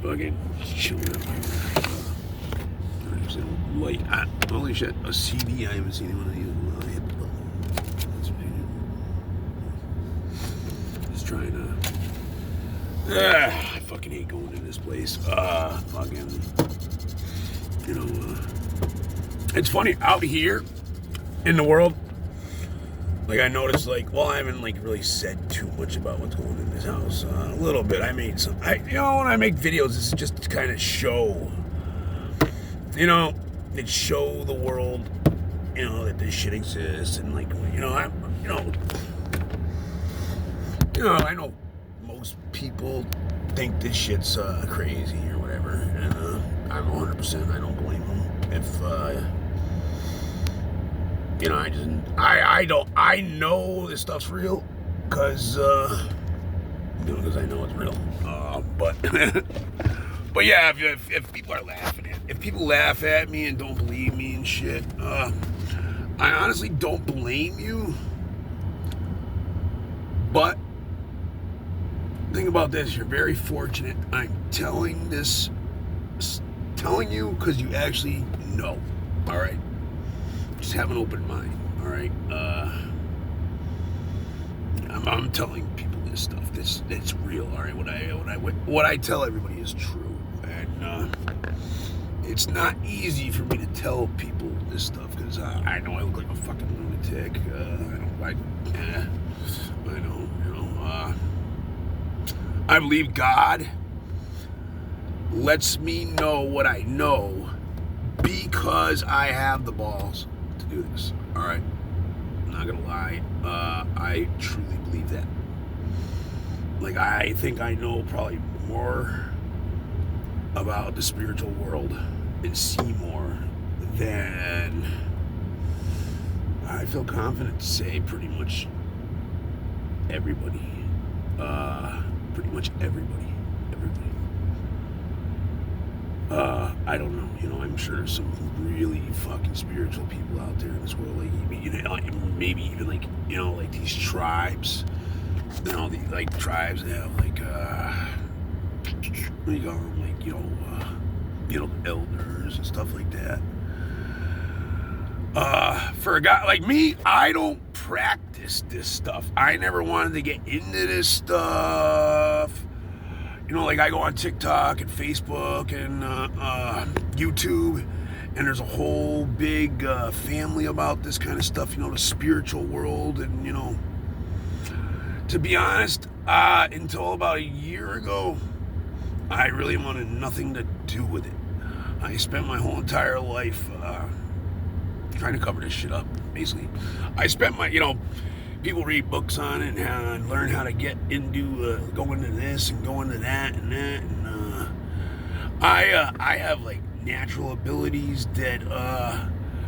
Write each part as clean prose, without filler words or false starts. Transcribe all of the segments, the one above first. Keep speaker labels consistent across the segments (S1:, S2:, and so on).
S1: fucking chilling out here. Light. Holy shit, a CD. I haven't seen one of these in a while. I hit the button. Just trying to. I fucking hate going in this place. It's funny out here in the world. Like I noticed, I haven't really said too much about what's going on in this house. A little bit. I made some. When I make videos, this is just to kind of show. It show the world, that this shit exists, and I know most people think this shit's crazy or whatever, and I'm 100%. I don't blame them if. I know this stuff's real, because I know it's real. But yeah, if people are laughing if people laugh at me and don't believe me and shit, I honestly don't blame you. But think about this: you're very fortunate. I'm telling you because you actually know. All right. Just have an open mind, all right? I'm telling people this stuff. It's real, all right? What I tell everybody is true, and it's not easy for me to tell people this stuff because I know I look like a fucking lunatic. I believe God lets me know what I know because I have the balls to do this. All right, I'm not gonna lie. I truly believe that. I think I know probably more about the spiritual world and see more than I feel confident to say pretty much everybody. Pretty much everybody. I don't know. I'm sure there's some really fucking spiritual people out there in this world. Maybe even these tribes. Tribes that have what do you call them? Elders and stuff like that. For a guy like me, I don't practice this stuff. I never wanted to get into this stuff. I go on TikTok and Facebook and YouTube, and there's a whole big family about this kind of stuff, the spiritual world. And, to be honest, until about a year ago, I really wanted nothing to do with it. I spent my whole entire life trying to cover this shit up, basically. I spent my, people read books on it and learn how to get into go into this and go into that and that, and I have natural abilities that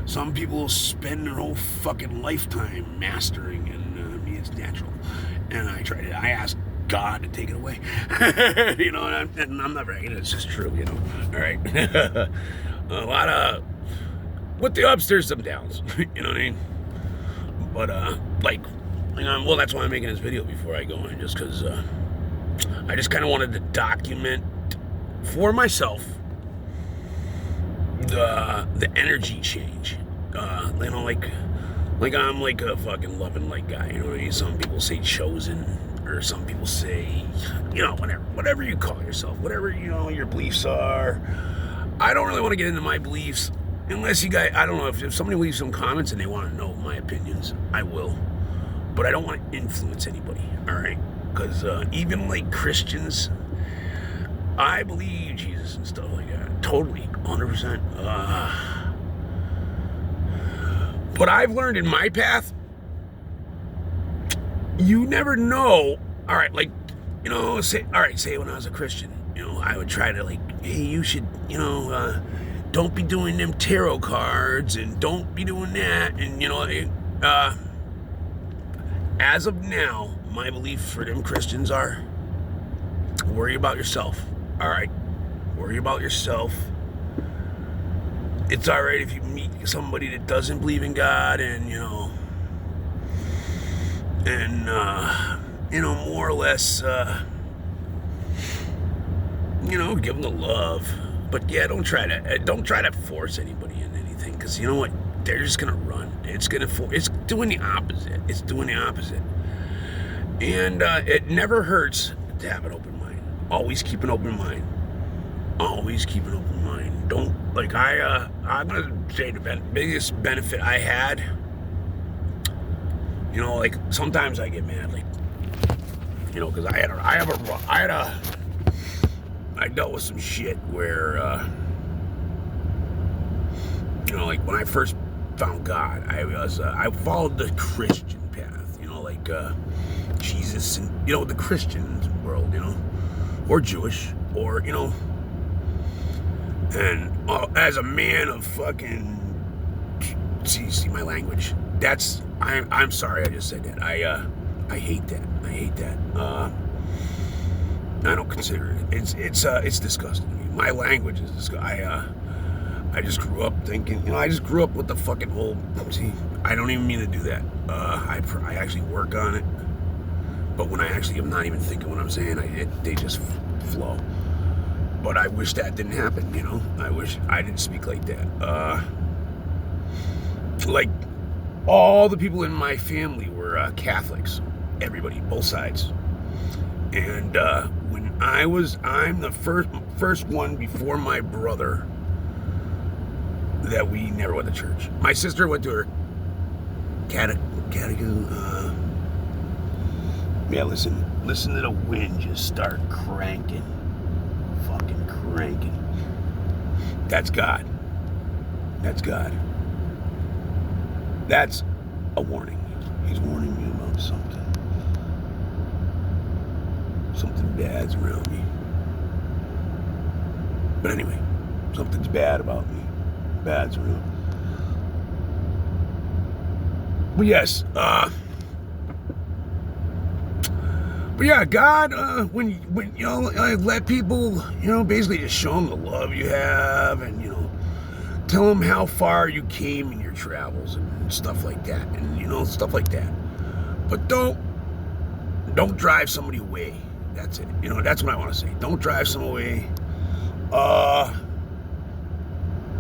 S1: some people spend their whole fucking lifetime mastering, and me it's natural, and I ask God to take it away. And I'm not bragging, it's just true, all right. A lot of with the ups there's some downs. You know what I mean? But well, that's why I'm making this video before I go in, just because I just kind of wanted to document for myself the energy change. I'm a fucking loving light guy. You know what I mean? Some people say chosen, or some people say, whatever you call yourself, whatever your beliefs are. I don't really want to get into my beliefs unless you guys. I don't know if somebody leaves some comments and they want to know my opinions, I will. But I don't want to influence anybody, all right? Because even Christians, I believe Jesus and stuff like that. Totally, 100%. But I've learned in my path, you never know. All right, say when I was a Christian, I would try to hey, you should, don't be doing them tarot cards and don't be doing that, and as of now, my belief for them Christians are, worry about yourself. All right, worry about yourself. It's all right if you meet somebody that doesn't believe in God, and more or less, give them the love. But yeah, don't try to force anybody in anything, because you know what? They're just gonna run. It's doing the opposite. It's doing the opposite. And it never hurts to have an open mind. Always keep an open mind. Always keep an open mind. Don't, like, I'm gonna say the biggest benefit I had. Like, sometimes I get mad, like, because I dealt with some shit where, like when I first found God, I followed the Christian path, like Jesus and, the Christian world, or Jewish, or, and as a man of fucking, see my language, I'm sorry I just said that. I hate that. I hate that. I don't consider it. It's disgusting to me. My language is disgusting. I just grew up thinking, I just grew up with the fucking whole, I don't even mean to do that. I actually work on it. But when I actually am not even thinking what I'm saying, they just flow. But I wish that didn't happen, I wish I didn't speak like that. Like, all the people in my family were Catholics. Everybody, both sides. And when I'm the first one before my brother that we never went to church. My sister went to her catechism. Yeah, listen to the wind just start cranking. Fucking cranking. That's God. That's God. That's a warning. He's warning me about something. Something bad's around me. But anyway, something's bad about me. Bad's around. But yes, but yeah, God, when let people, basically just show them the love you have, and tell them how far you came in your travels and stuff like that, and stuff like that. But don't drive somebody away. That's it. That's what I want to say. Don't drive someone away.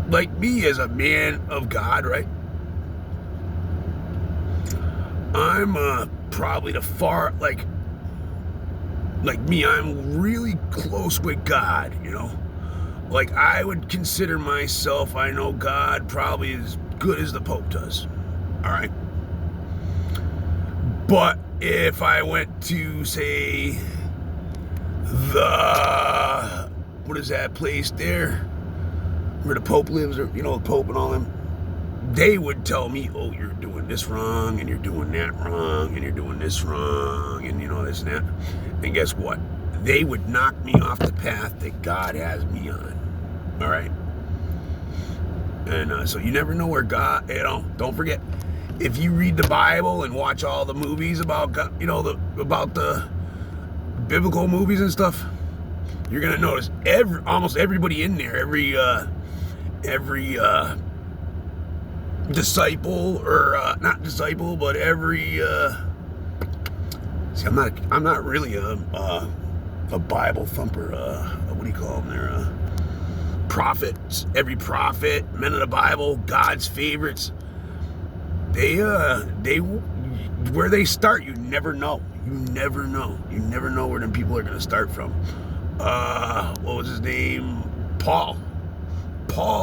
S1: Like me as a man of God, right? I'm probably like me, I'm really close with God, Like, I would consider myself, I know God probably as good as the Pope does. All right? But if I went to, say, what is that place there? Where the Pope lives, or, the Pope and all them, they would tell me, oh, you're doing this wrong, and you're doing that wrong, and you're doing this wrong, and this and that. And guess what? They would knock me off the path that God has me on. All right? And so you never know where God, don't forget, if you read the Bible and watch all the movies about God, about the biblical movies and stuff, you're going to notice almost everybody in there, every disciple, or not disciple, but every see, I'm not really a Bible thumper. What do you call them? They're prophets. Every prophet, men of the Bible, God's favorites. They where they start, you never know. You never know where them people are going to start from. What was his name? Paul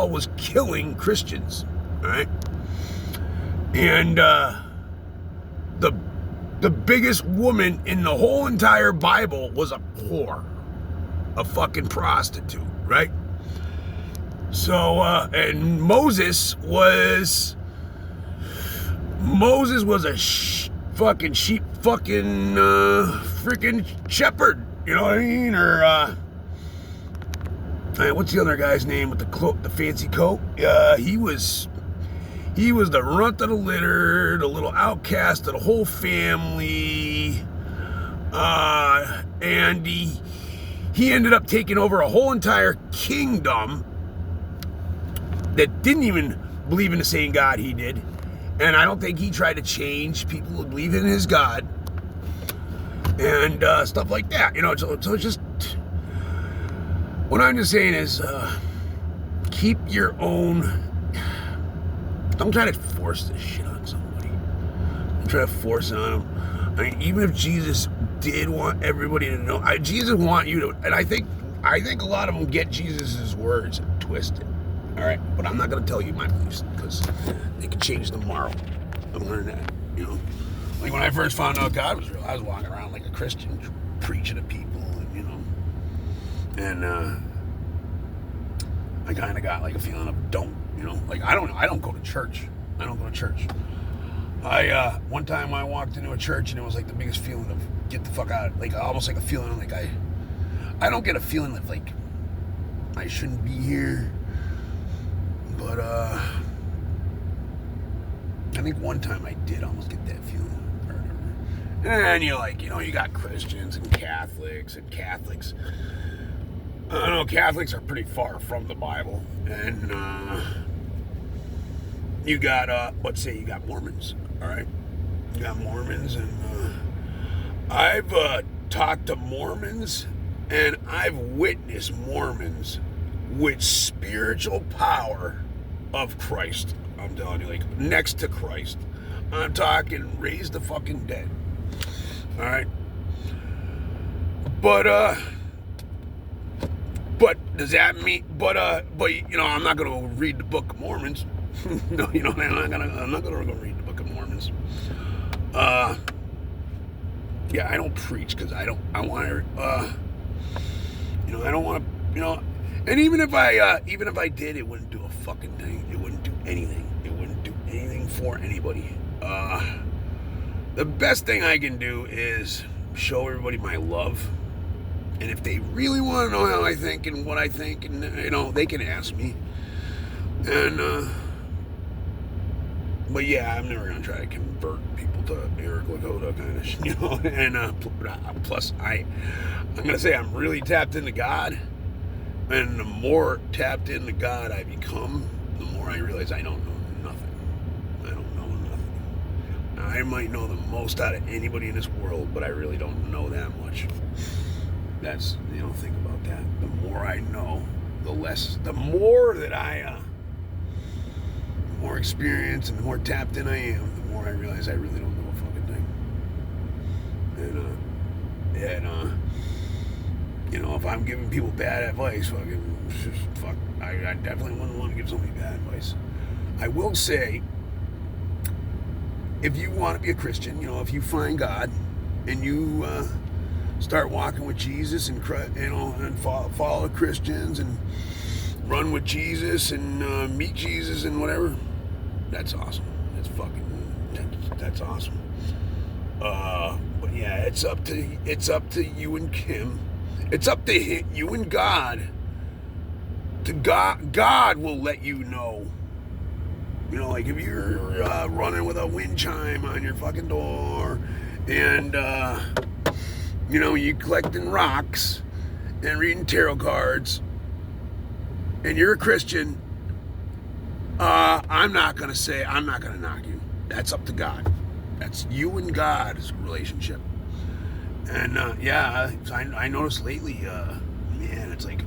S1: was killing Christians, all right? And the biggest woman in the whole entire Bible was a whore, a fucking prostitute, right? So, and Moses was a freaking shepherd, you know what I mean? Or what's the other guy's name with the fancy coat? He was the runt of the litter, the little outcast of the whole family, and he ended up taking over a whole entire kingdom that didn't even believe in the same God he did. And I don't think he tried to change people who believe in his God and stuff like that. So it's just, What I'm just saying is, keep your own. Don't try to force this shit on somebody. Don't try to force it on them. I mean, even if Jesus did want everybody to know, Jesus want you to, and I think a lot of them get Jesus' words twisted. All right, but I'm not gonna tell you my beliefs because they could change tomorrow. I'm learning that, you know. Like when I first found out God was real, I was walking around like a Christian, preaching to people, and you know, and I kind of got like a feeling of don't, you know, like I don't go to church. I don't go to church. One time I walked into a church and it was like the biggest feeling of get the fuck out, like almost like a feeling like I don't get a feeling of like I shouldn't be here, but I think one time I did almost get that feeling. And you're like, you know, you got Christians and Catholics. I don't know, Catholics are pretty far from the Bible. And you got, let's say you got Mormons, all right? You got Mormons, and I've talked to Mormons, and I've witnessed Mormons with spiritual power of Christ. I'm telling you, like, next to Christ. I'm talking raise the fucking dead. All right, but does that mean? But you know, I'm not gonna read the Book of Mormons. No, you know, I'm not gonna go read the Book of Mormons. Yeah, I don't preach because I want to. You know, I don't want to. You know, and even if I did, it wouldn't do a fucking thing. It wouldn't do anything. It wouldn't do anything for anybody. The best thing I can do is show everybody my love. And if they really want to know how I think and what I think, and you know, they can ask me. And but yeah, I'm never gonna try to convert people to Eric Lakota kind of shit, you know. And plus, I'm gonna say I'm really tapped into God. And the more tapped into God I become, the more I realize I don't know nothing. I don't know nothing. I might know the most out of anybody in this world, but I really don't know that much. That's, you know, think about that. The more I know, the more that the more experience and the more tapped in I am, the more I realize I really don't know a fucking thing. And you know, if I'm giving people bad advice, fuck, I definitely wouldn't want to give somebody bad advice. I will say, if you want to be a Christian, you know, if you find God and you start walking with Jesus and, you know, and follow Christians and run with Jesus and meet Jesus and whatever, that's awesome. That's awesome. But yeah, it's up to you and Kim. It's up to you and God. God will let you know. You know, like if you're running with a wind chime on your fucking door, and you know, you collecting rocks and reading tarot cards, and you're a Christian, I'm not gonna knock you. That's up to God. That's you and God's relationship. And yeah, I noticed lately, man, it's like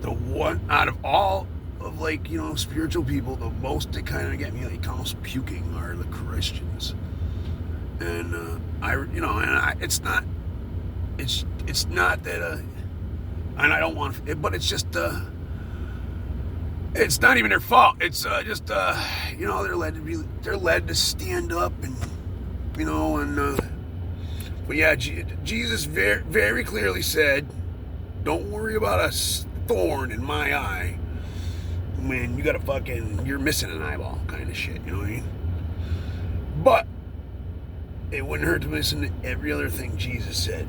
S1: the one out of all of, like, you know, spiritual people, the most that kind of get me like almost puking are the Christians. And it's not that, and I don't want it, but it's just it's not even their fault. It's just you know, they're led to stand up, and you know, and but yeah, Jesus very, very clearly said, don't worry about a thorn in my eye when you got you're missing an eyeball kind of shit, you know what I mean? But it wouldn't hurt to listen to every other thing Jesus said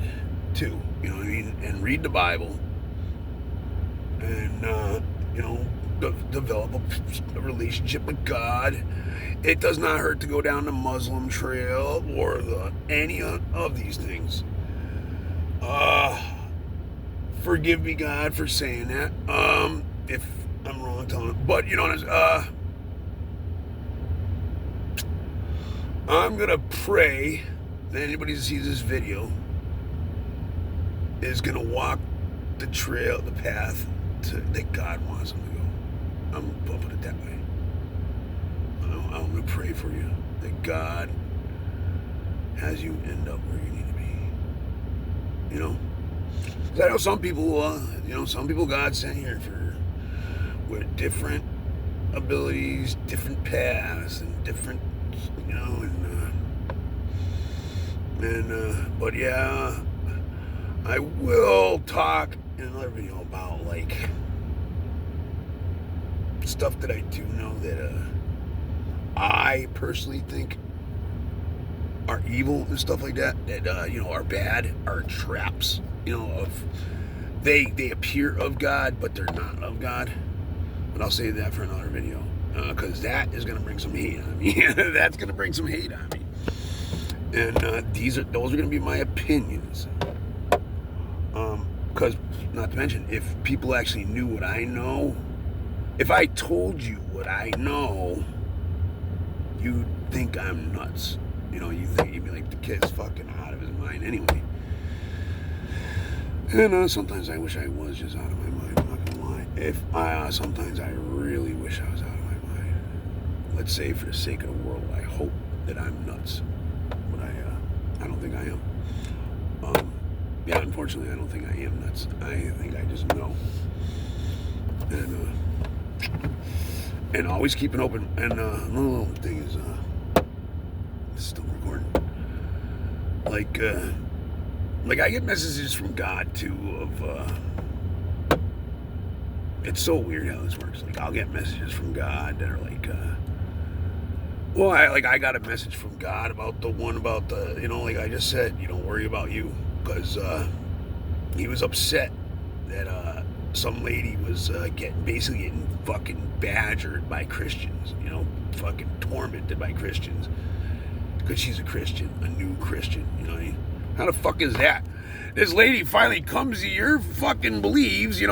S1: too, you know what I mean? And read the Bible, and you know, develop a relationship with God. It does not hurt to go down the Muslim trail or any of these things. Forgive me, God, for saying that. If I'm wrong, telling it. But you know, I'm gonna pray that anybody who sees this video is gonna walk the trail, the path that God wants them to go. I'll put it that way. I'm going to pray for you that God has you end up where you need to be. You know? 'Cause I know some people God sent here with different abilities, different paths, and different, but yeah, I will talk in another video about, like, stuff that I do know that I personally think are evil and stuff like that are bad, are traps, they appear of God, but they're not of God. But I'll save that for another video, because that is going to bring some hate on me. That's going to bring some hate on me. And those are going to be my opinions. Because, not to mention, if people actually knew what I know, if I told you what I know, you'd think I'm nuts. You'd be like, the kid's fucking out of his mind anyway. And sometimes I wish I was just out of my mind. I'm not gonna lie. Sometimes I really wish I was out of my mind. Let's say, for the sake of the world, I hope that I'm nuts, but I don't think I am. Unfortunately, I don't think I am nuts. I think I just know. And always keep an open. And another little thing is, it's still recording. Like I get messages from God too of. It's so weird how this works. Like, I'll get messages from God that are like, I got a message from God about the one about the, like I just said, don't worry about you, because he was upset that some lady was getting fucking badgered by Christians, fucking tormented by Christians, because she's a Christian, a new Christian, you know what I mean? How the fuck is that? This lady finally comes to your fucking believes, he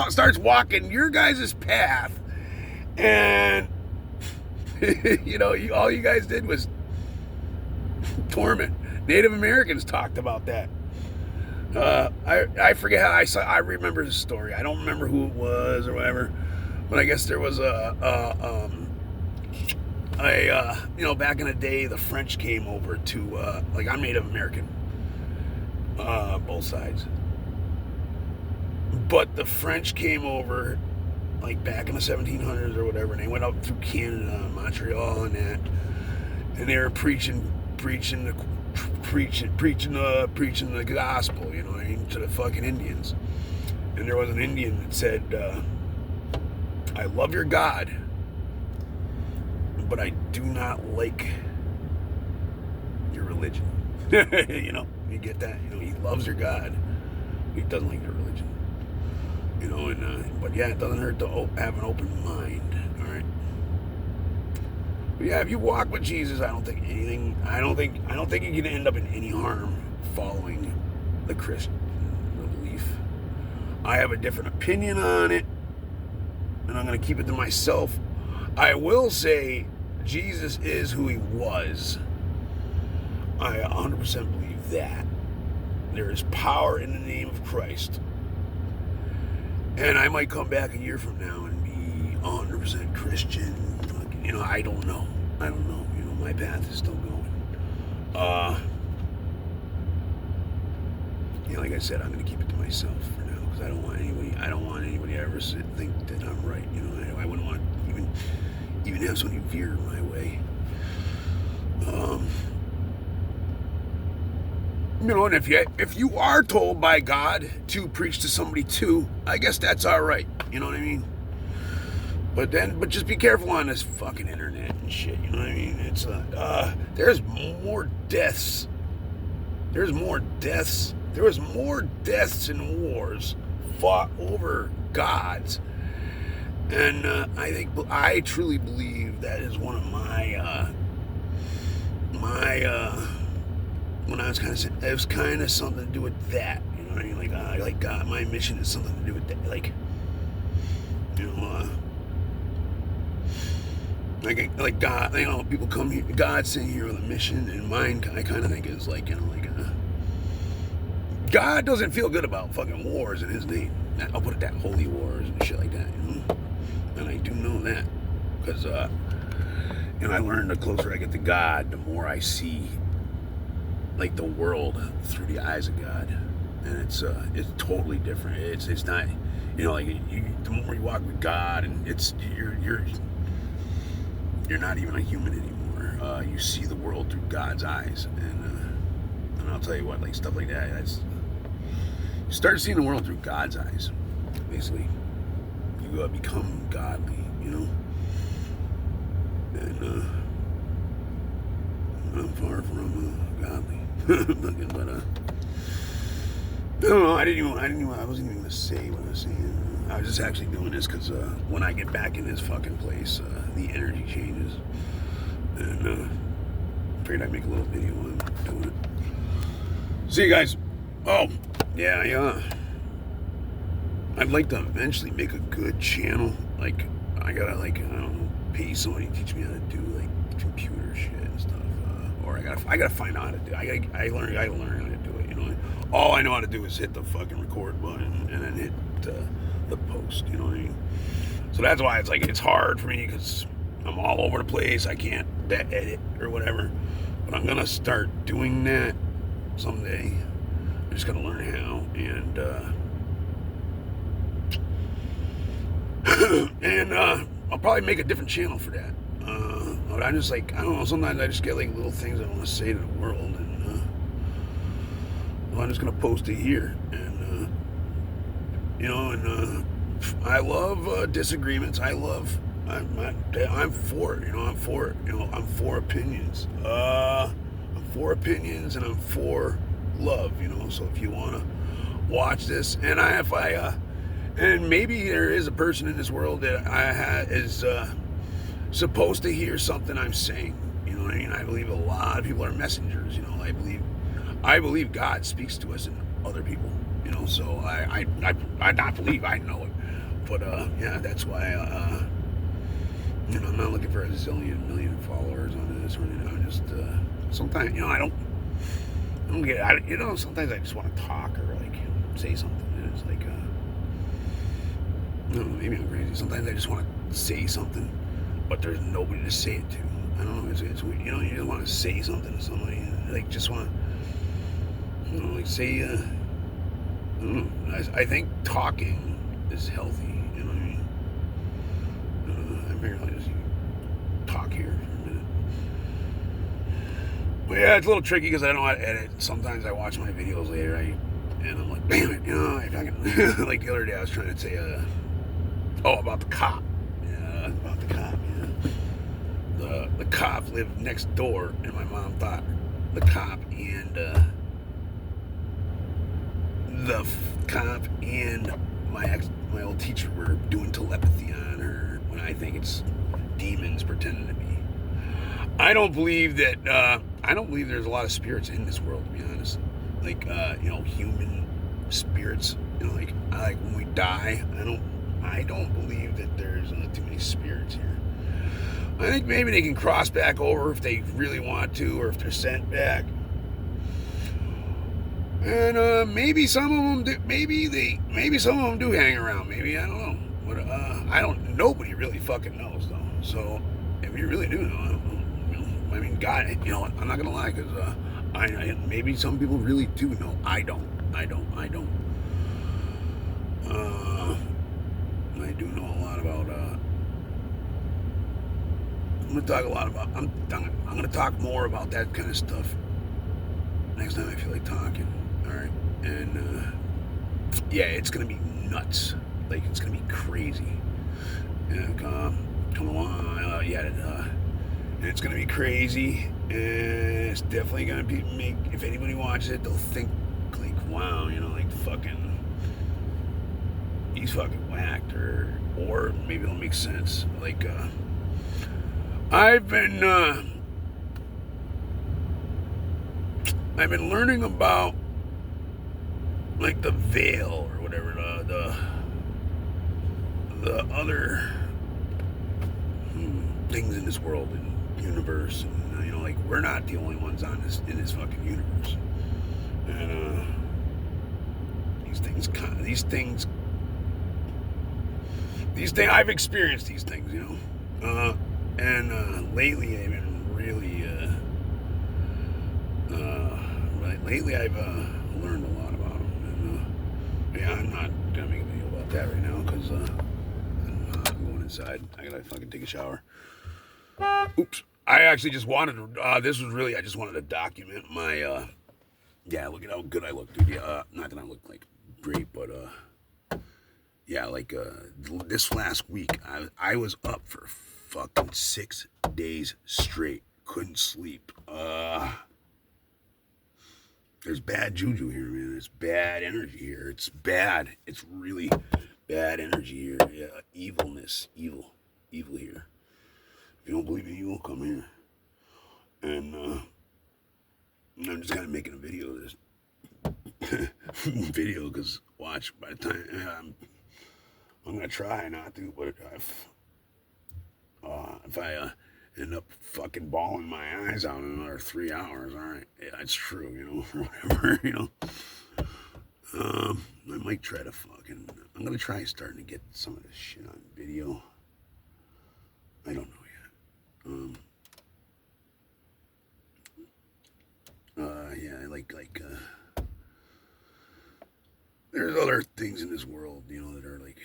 S1: starts walking your guys' path, and, all you guys did was torment. Native Americans talked about that. I forget how I remember the story. I don't remember who it was or whatever, but I guess there was back in the day, the French came over to, I'm Native American, both sides, but the French came over, like, back in the 1700s or whatever, and they went up through Canada, Montreal, and that, and they were preaching the gospel, to the fucking Indians. And there was an Indian that said, I love your God, but I do not like your religion. You get that? He loves your God, he doesn't like your religion. But yeah, it doesn't hurt to have an open mind, all right? But yeah, if you walk with Jesus, I don't think you can end up in any harm following the Christian belief. I have a different opinion on it, and I'm going to keep it to myself. I will say Jesus is who he was. I 100% believe that. There is power in the name of Christ. And I might come back a year from now and be 100% Christian. I don't know. My path is still going. Like I said, I'm going to keep it to myself for now, because I don't want anybody to ever think that I'm right. I wouldn't want even have somebody veer my way. And if you are told by God to preach to somebody too, I guess that's all right. You know what I mean? But just be careful on this fucking internet and shit. You know what I mean? It's there's more deaths. There was more deaths and wars fought over gods, and I truly believe that is one of my when I was it was kind of something to do with that. You know what I mean? Like God, my mission is something to do with that. Like God, people come here, God's sitting here with a mission, and mine, I kind of think is God doesn't feel good about fucking wars in his name. I'll put it that, holy wars and shit like that, you know? And I do know that. Because, and I learned the closer I get to God, the more I see, like, the world through the eyes of God. And it's totally different. It's not, you know, like, the more you walk with God, and you're not even a human anymore. You see the world through God's eyes. And I'll tell you what, like, stuff like that, you start seeing the world through God's eyes. Basically, you become godly, you know. And I'm far from godly, but I don't know. I wasn't even gonna say what I was saying. I was just actually doing this because when I get back in this fucking place, the energy changes, and figured I'd make a little video on doing it. See you guys. Oh, yeah. I'd like to eventually make a good channel. Like, I gotta, like, I don't know, pay somebody to teach me how to do, like, computer shit and stuff. Or I gotta find out how to do it. I gotta learn how to do it, you know. All I know how to do is hit the fucking record button and then hit the post, you know what I mean? So that's why it's like, it's hard for me because I'm all over the place. I can't edit or whatever. But I'm gonna start doing that someday. I'm just gonna learn how, and I'll probably make a different channel for that. But I just, like, I don't know, sometimes I just get, like, little things I want to say to the world, and well, I'm just gonna post it here, and you know, and I love disagreements. I'm for it, you know. I'm for it, you know. I'm for opinions. I'm for opinions, and I'm for love, you know. So if you want to watch this, and and maybe there is a person in this world that is supposed to hear something I'm saying, you know what I mean? I believe a lot of people are messengers, you know. I believe God speaks to us and other people, you know. So I not believe, I know it, but yeah, that's why you know, I'm not looking for a million followers on this or anything. I'm just sometimes, you know, I don't get it. You know, sometimes I just want to talk or, like, say something, and it's like I don't know, maybe I'm crazy. Sometimes I just want to say something, but there's nobody to say it to. I don't know, it's weird. You know, you just want to say something to somebody, and, like, just want to, you know, like, say, I don't know. I think talking is healthy, you know what I mean? I figured I'll just talk here for a minute. But yeah, it's a little tricky because I don't know how to edit. Sometimes I watch my videos later, and I'm like, damn it, you know, if I can, like the other day I was trying to say, about the cop. Yeah, about the cop, yeah. The cop lived next door, and my mom thought the cop and my old teacher were doing telepathy on her, when I think it's demons pretending to be. I don't believe there's a lot of spirits in this world, to be honest. Like, you know, human spirits. You know, like when we die, I don't believe that there's too many spirits here. I think maybe they can cross back over if they really want to, or if they're sent back. And maybe some of them do. Maybe some of them do hang around. Maybe, I don't know. But nobody really fucking knows, though. So if you really do know, I mean, God, you know, I'm not gonna lie, because maybe some people really do know. I don't. I do know a lot about. I'm gonna talk more about that kind of stuff next time I feel like talking. All right, and yeah, it's gonna be nuts. Like, it's gonna be crazy. And come along, and it's gonna be crazy, and it's definitely gonna be if anybody watches it, they'll think like, wow, you know, like, fucking, he's fucking whacked, or maybe it'll make sense. Like, I've been learning about, like, the veil or whatever, the other things in this world and universe, and you know, like, we're not the only ones in this fucking universe, and I've experienced these things, you know. And lately I've been really, lately I've learned a lot about them. And yeah, I'm not gonna make a video about that right now because I'm going inside. I gotta fucking take a shower. Oops. I actually just wanted to. I just wanted to document my. Yeah, look at how good I look, dude. Yeah, not that I look like great, but yeah, like this last week, I was up for fucking 6 days straight. Couldn't sleep. There's bad juju here, man. There's bad energy here. It's bad. It's really bad energy here. Yeah, evil here. If you don't believe in evil, come here. And I'm just kind of making a video of this video because watch by the time I'm gonna try not to, but if I end up fucking bawling my eyes out in another 3 hours, all right, yeah, it's true, you know, or whatever, you know. I might try to I'm gonna try starting to get some of this shit on video. I don't know yet. Yeah, there's other things in this world, you know, that are like,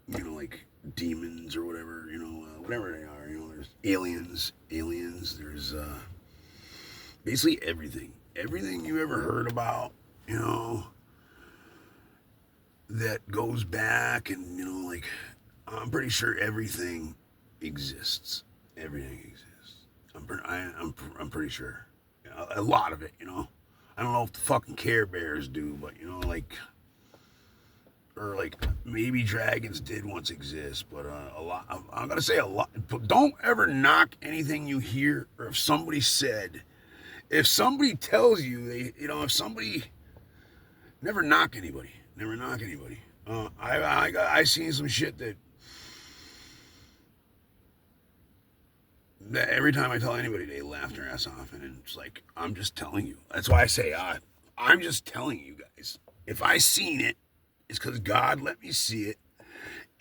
S1: you know, like demons or whatever, you know, whatever they are, you know, there's aliens, there's basically everything you ever heard about, you know, that goes back, and, you know, like, I'm pretty sure everything exists. Everything exists. I'm pretty sure. You know, a lot of it, you know. I don't know if the fucking Care Bears do, but, you know, like, or like maybe dragons did once exist, but a lot. I'm gonna say a lot. Don't ever knock anything you hear, or if somebody tells you if somebody, never knock anybody. Never knock anybody. I seen some shit that every time I tell anybody, they laugh their ass off, and it's like, I'm just telling you. That's why I say, I'm just telling you guys. If I seen it, it's because God let me see it,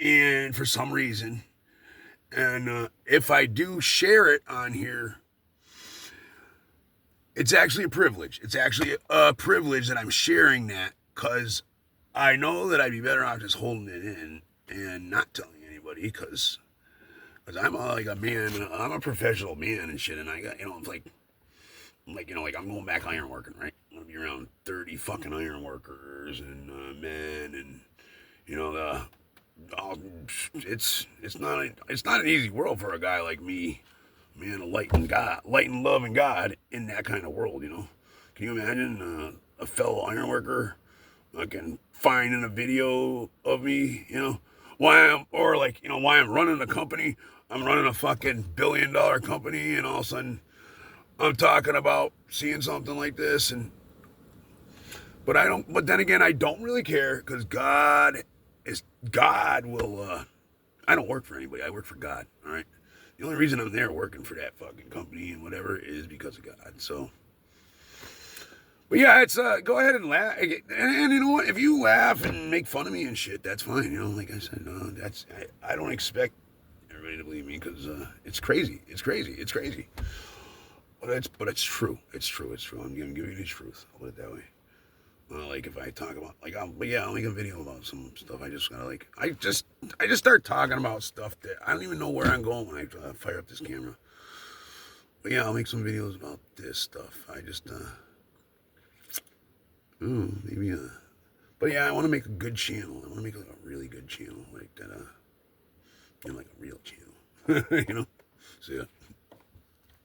S1: and for some reason, and if I do share it on here, it's actually a privilege. It's actually a privilege that I'm sharing that, because I know that I'd be better off just holding it in and not telling anybody, because I'm a man. I'm a professional man and shit, and I got, you know, I'm I'm going back iron working, right? I'm gonna be around 30 fucking iron workers and men, and you know, it's not an easy world for a guy like me, man, of light and love and God in that kind of world, you know. Can you imagine a fellow iron worker fucking finding a video of me, you know, why I'm running a company. I'm running a fucking $1 billion company, and all of a sudden I'm talking about seeing something like this, but then again, I don't really care, because God will, I don't work for anybody. I work for God. All right. The only reason I'm there working for that fucking company and whatever is because of God. So, but yeah, it's, go ahead and laugh. And you know what? If you laugh and make fun of me and shit, that's fine. You know, like I said, I don't expect everybody to believe me, because it's crazy. It's crazy. But it's true. It's true. I'm gonna give you the truth. I'll put it that way. Like if I talk about I'll make a video about some stuff. I just gotta I just start talking about stuff that I don't even know where I'm going when I fire up this camera. But yeah, I'll make some videos about this stuff. I just maybe but yeah, I want to make a good channel. I want to make a really good channel like that. You know, like a real channel. You know. So yeah.